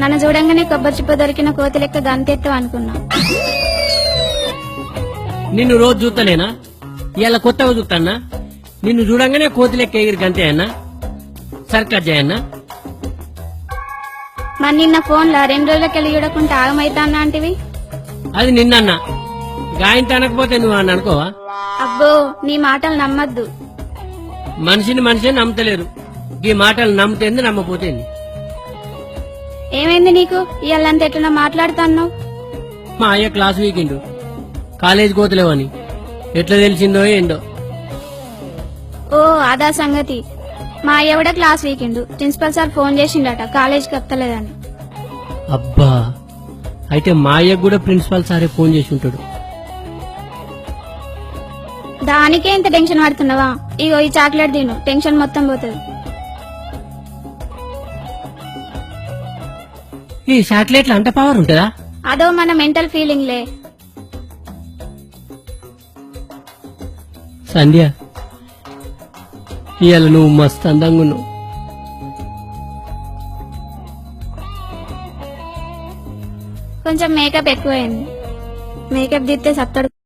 నన్ను చూడంగానే కొబ్బరి చిప్ప దొరికిన కోతి లెక్క గంతెత్తు అనుకున్నా. నిన్ను రోజు చూస్తలేనా? ఇలా కొత్తగా చూస్తానా? నిన్ను చూడంగానే కోతి లెక్క ఎగిరి గంతే అన్నా? సర్కస్ చేయన్నా? మరి నిన్న ఫోన్ లా 2 రోజులకెళ్ళి చూడకుండా ఆగమైతాన్నా అంటివి. అది నిన్నన్నా. గాయంత అనకపోతే నువ్వు అని అనుకోవా? అబ్బో నీ మాటలు నమ్మద్దు. మనిషిని నమ్మతలేరు. ఈ మాటలు నమ్ముతేంది నమ్మపోతేంది. ఏమైంది నీకు? ఇవాళంత ఎట్లా మాట్లాడుతున్నావు? మా అయ్య క్లాస్ వీకిండు, కాలేజీ కోతలేవని. ఎట్లా తెలిసిందో ఏందో. ఓ అదా సంగతి. మా అయ్య కూడా క్లాస్ వీకిండు. ప్రిన్సిపల్ సార్ ఫోన్ చేసిండట కాలేజీకి వస్తలేదని. అబ్బా, అయితే మా అయ్యకు కూడా ప్రిన్సిపల్ సారే ఫోన్ చేసి ఉంటాడు. దానికే ఇంత టెన్షన్ పడుతున్నావా? ఇగో ఈ చాక్లెట్ తిను, టెన్షన్ మొత్తం పోతుంది. ఈ చాక్లెట్లు అంత పవర్ ఉంటుందా? అదో మన మెంటల్ ఫీలింగ్ లే. సంధ్య, ఇవాళ నువ్వు మస్తు అందంగా ఉన్నావు. కొంచెం మేకప్ ఎక్కువైంది. మేకప్ దిస్తే సత్తడు.